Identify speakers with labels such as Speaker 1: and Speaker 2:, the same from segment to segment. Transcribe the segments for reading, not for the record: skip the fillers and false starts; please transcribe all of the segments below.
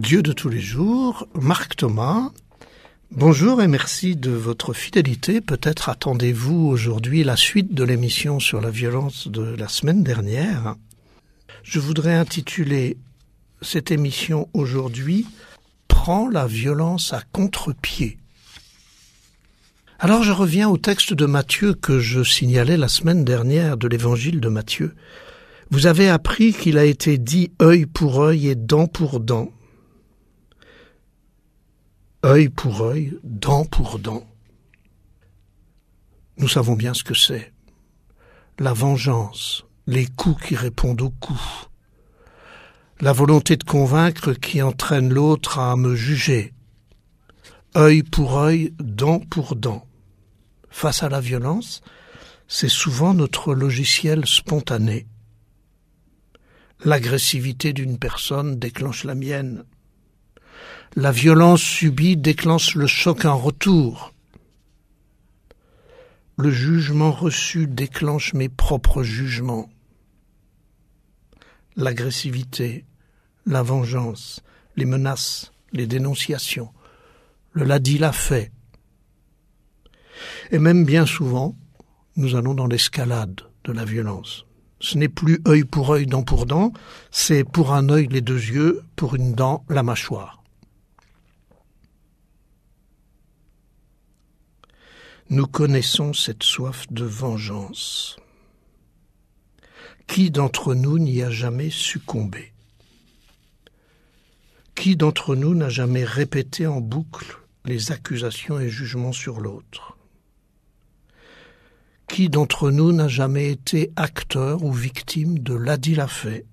Speaker 1: Dieu de tous les jours, Marc Thomas. Bonjour et merci de votre fidélité. Peut-être attendez-vous aujourd'hui la suite de l'émission sur la violence de la semaine dernière. Je voudrais intituler cette émission aujourd'hui « Prends la violence à contre-pied ». Alors je reviens au texte de Matthieu que je signalais la semaine dernière de l'évangile de Matthieu. Vous avez appris qu'il a été dit œil pour œil et dent pour dent. Œil pour œil, dent pour dent. Nous savons bien ce que c'est. La vengeance, les coups qui répondent aux coups. La volonté de convaincre qui entraîne l'autre à me juger. Œil pour œil, dent pour dent. Face à la violence, c'est souvent notre logiciel spontané. L'agressivité d'une personne déclenche la mienne. La violence subie déclenche le choc en retour. Le jugement reçu déclenche mes propres jugements. L'agressivité, la vengeance, les menaces, les dénonciations, le l'a dit, l'a fait. Et même bien souvent, nous allons dans l'escalade de la violence. Ce n'est plus œil pour œil, dent pour dent, c'est pour un œil les deux yeux, pour une dent la mâchoire. Nous connaissons cette soif de vengeance. Qui d'entre nous n'y a jamais succombé? Qui d'entre nous n'a jamais répété en boucle les accusations et jugements sur l'autre? Qui d'entre nous n'a jamais été acteur ou victime de l'a dit, l'a fait?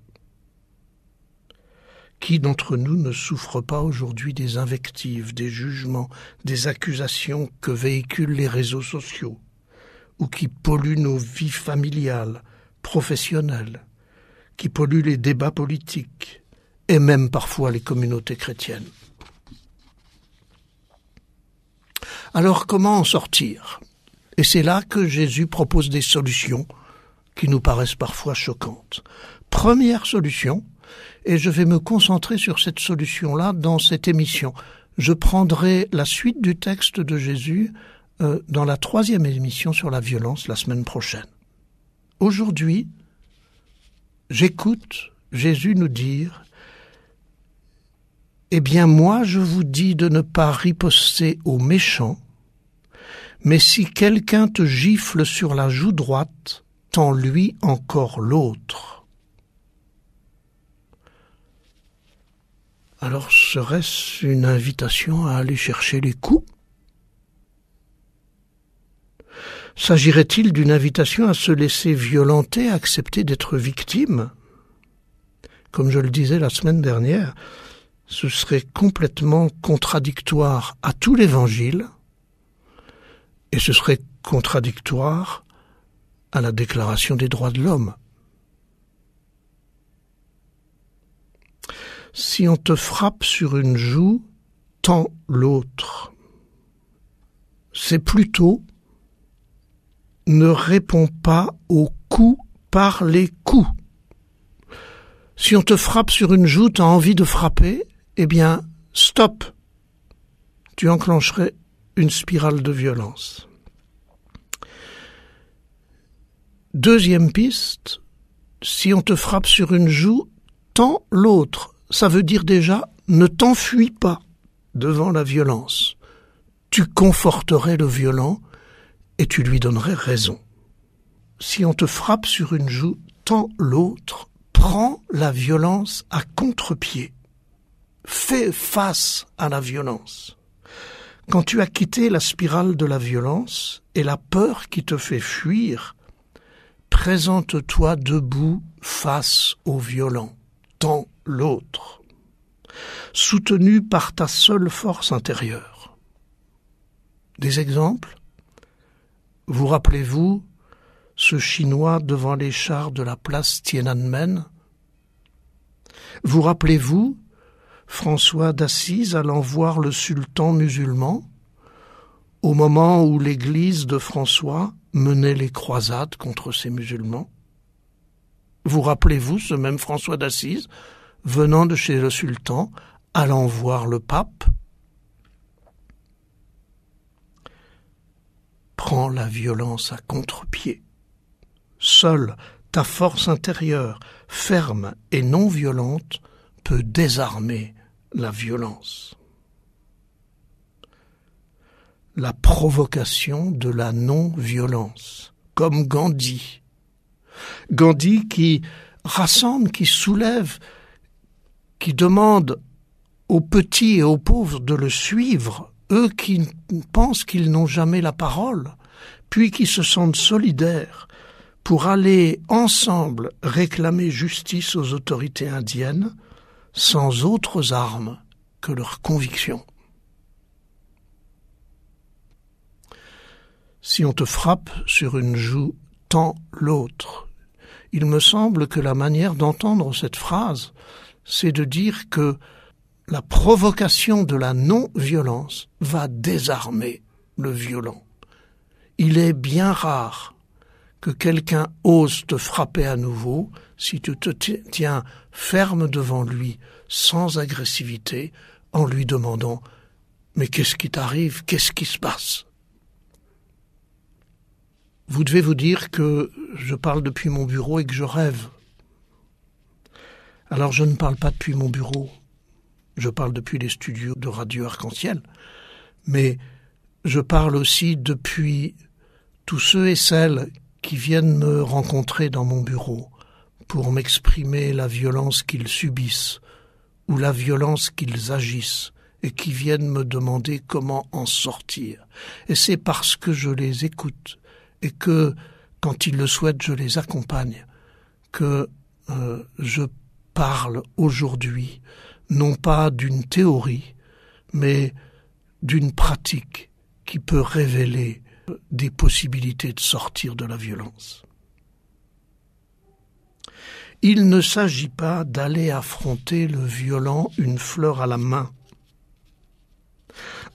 Speaker 1: Qui d'entre nous ne souffre pas aujourd'hui des invectives, des jugements, des accusations que véhiculent les réseaux sociaux ou qui polluent nos vies familiales, professionnelles, qui polluent les débats politiques et même parfois les communautés chrétiennes? Alors comment en sortir? Et c'est là que Jésus propose des solutions qui nous paraissent parfois choquantes. Première solution, et je vais me concentrer sur cette solution-là dans cette émission. Je prendrai la suite du texte de Jésus dans la 3e émission sur la violence la semaine prochaine. Aujourd'hui, j'écoute Jésus nous dire « Eh bien moi je vous dis de ne pas riposter aux méchants, mais si quelqu'un te gifle sur la joue droite, tends-lui encore l'autre. » Alors serait-ce une invitation à aller chercher les coups? S'agirait-il d'une invitation à se laisser violenter, à accepter d'être victime? Comme je le disais la semaine dernière, ce serait complètement contradictoire à tout l'Évangile, et ce serait contradictoire à la Déclaration des droits de l'homme. Si on te frappe sur une joue, tends l'autre. C'est plutôt ne réponds pas aux coups par les coups. Si on te frappe sur une joue, tu as envie de frapper, eh bien, stop. Tu enclencherais une spirale de violence. Deuxième piste, si on te frappe sur une joue, tends l'autre. Ça veut dire déjà, ne t'enfuis pas devant la violence. Tu conforterais le violent et tu lui donnerais raison. Si on te frappe sur une joue, tends l'autre. Prends la violence à contre-pied. Fais face à la violence. Quand tu as quitté la spirale de la violence et la peur qui te fait fuir, présente-toi debout face au violent. Tends l'autre, soutenu par ta seule force intérieure. Des exemples? Vous rappelez-vous ce Chinois devant les chars de la place Tiananmen? Vous rappelez-vous François d'Assise allant voir le sultan musulman au moment où l'église de François menait les croisades contre ces musulmans? Vous rappelez-vous ce même François d'Assise venant de chez le sultan allant voir le pape. Prends la violence à contre-pied. Seule ta force intérieure, ferme et non violente, peut désarmer la violence. La provocation de la non-violence, comme Gandhi. Gandhi qui rassemble, qui soulève, qui demande aux petits et aux pauvres de le suivre, eux qui pensent qu'ils n'ont jamais la parole, puis qui se sentent solidaires pour aller ensemble réclamer justice aux autorités indiennes sans autres armes que leurs convictions. Si on te frappe sur une joue, tends l'autre. Il me semble que la manière d'entendre cette phrase, c'est de dire que la provocation de la non-violence va désarmer le violent. Il est bien rare que quelqu'un ose te frapper à nouveau si tu te tiens ferme devant lui, sans agressivité, en lui demandant « Mais qu'est-ce qui t'arrive? Qu'est-ce qui se passe ?» Vous devez vous dire que je parle depuis mon bureau et que je rêve. Alors je ne parle pas depuis mon bureau, je parle depuis les studios de Radio Arc-en-Ciel, mais je parle aussi depuis tous ceux et celles qui viennent me rencontrer dans mon bureau pour m'exprimer la violence qu'ils subissent ou la violence qu'ils agissent et qui viennent me demander comment en sortir. Et c'est parce que je les écoute et que, quand ils le souhaitent, je les accompagne, que je parle aujourd'hui, non pas d'une théorie, mais d'une pratique qui peut révéler des possibilités de sortir de la violence. Il ne s'agit pas d'aller affronter le violent une fleur à la main.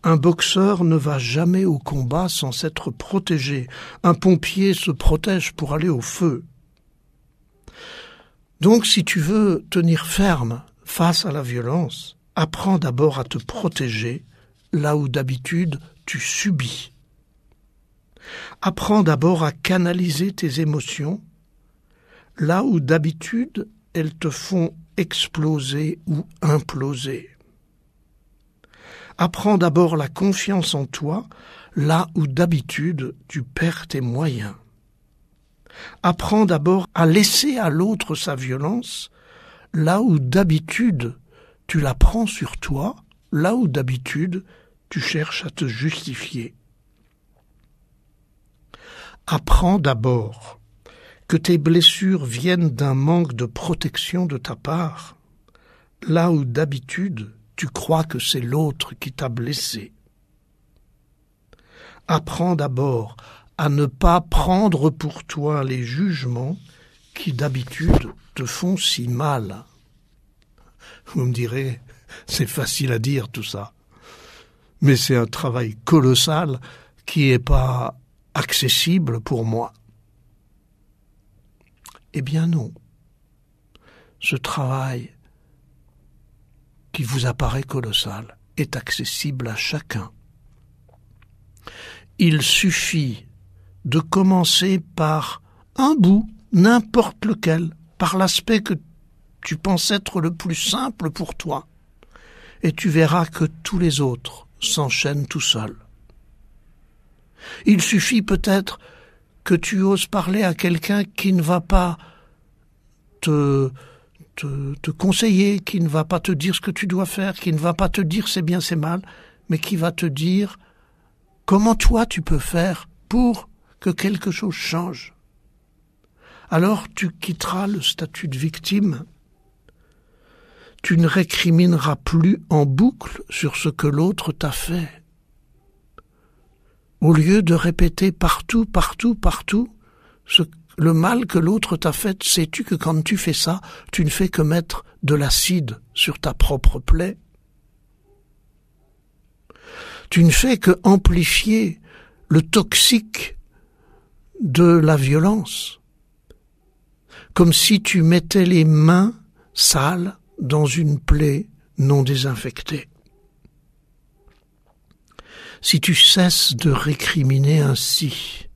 Speaker 1: Un boxeur ne va jamais au combat sans s'être protégé. Un pompier se protège pour aller au feu. Donc, si tu veux tenir ferme face à la violence, apprends d'abord à te protéger là où d'habitude tu subis. Apprends d'abord à canaliser tes émotions là où d'habitude elles te font exploser ou imploser. Apprends d'abord la confiance en toi là où d'habitude tu perds tes moyens. Apprends d'abord à laisser à l'autre sa violence là où d'habitude tu la prends sur toi, là où d'habitude tu cherches à te justifier. Apprends d'abord que tes blessures viennent d'un manque de protection de ta part, là où d'habitude tu crois que c'est l'autre qui t'a blessé. Apprends d'abord à ne pas prendre pour toi les jugements qui d'habitude te font si mal. Vous me direz, c'est facile à dire tout ça, mais c'est un travail colossal qui n'est pas accessible pour moi. Eh bien non. Ce travail qui vous apparaît colossal est accessible à chacun. Il suffit de commencer par un bout, n'importe lequel, par l'aspect que tu penses être le plus simple pour toi, et tu verras que tous les autres s'enchaînent tout seuls. Il suffit peut-être que tu oses parler à quelqu'un qui ne va pas te conseiller, qui ne va pas te dire ce que tu dois faire, qui ne va pas te dire c'est bien, c'est mal, mais qui va te dire comment toi tu peux faire pour que quelque chose change. Alors tu quitteras le statut de victime. Tu ne récrimineras plus en boucle sur ce que l'autre t'a fait. Au lieu de répéter partout, le mal que l'autre t'a fait, sais-tu que quand tu fais ça, tu ne fais que mettre de l'acide sur ta propre plaie? Tu ne fais que amplifier le toxique de la violence. Comme si tu mettais les mains sales dans une plaie non désinfecté. Si tu cesses de récriminer ainsi,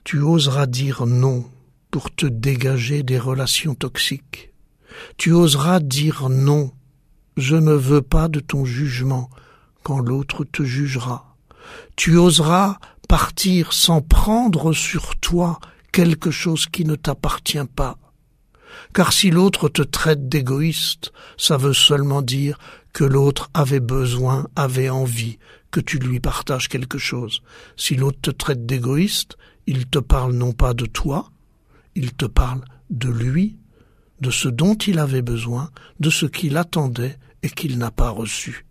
Speaker 1: tu oseras dire non pour te dégager des relations toxiques. Tu oseras dire non, je ne veux pas de ton jugement quand l'autre te jugera. Tu oseras partir sans prendre sur toi quelque chose qui ne t'appartient pas. Car si l'autre te traite d'égoïste, ça veut seulement dire que l'autre avait besoin, avait envie que tu lui partages quelque chose. Si l'autre te traite d'égoïste, il te parle non pas de toi, il te parle de lui, de ce dont il avait besoin, de ce qu'il attendait et qu'il n'a pas reçu.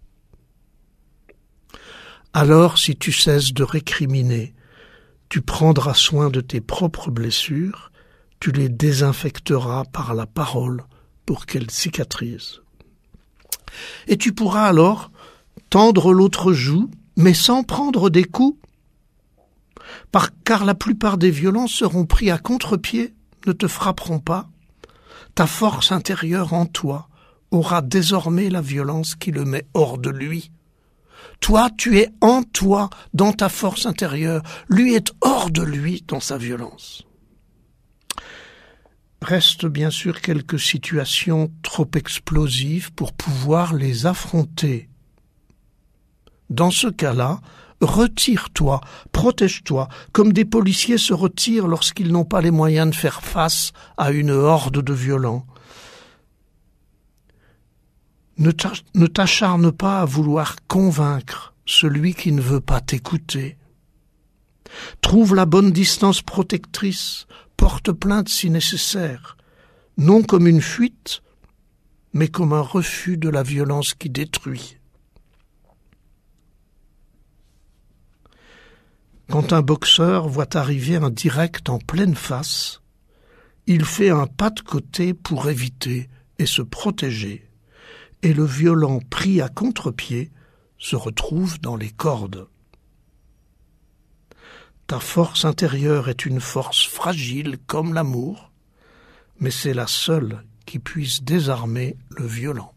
Speaker 1: Alors, si tu cesses de récriminer, tu prendras soin de tes propres blessures, tu les désinfecteras par la parole pour qu'elles cicatrisent. Et tu pourras alors tendre l'autre joue, mais sans prendre des coups, car la plupart des violents seront pris à contre-pied, ne te frapperont pas. Ta force intérieure en toi aura désormais la violence qui le met hors de lui. Toi, tu es en toi, dans ta force intérieure. Lui est hors de lui, dans sa violence. Restent bien sûr quelques situations trop explosives pour pouvoir les affronter. Dans ce cas-là, retire-toi, protège-toi, comme des policiers se retirent lorsqu'ils n'ont pas les moyens de faire face à une horde de violents. Ne t'acharne pas à vouloir convaincre celui qui ne veut pas t'écouter. Trouve la bonne distance protectrice, porte plainte si nécessaire, non comme une fuite, mais comme un refus de la violence qui détruit. Quand un boxeur voit arriver un direct en pleine face, il fait un pas de côté pour éviter et se protéger, et le violent pris à contre-pied se retrouve dans les cordes. Ta force intérieure est une force fragile comme l'amour, mais c'est la seule qui puisse désarmer le violent.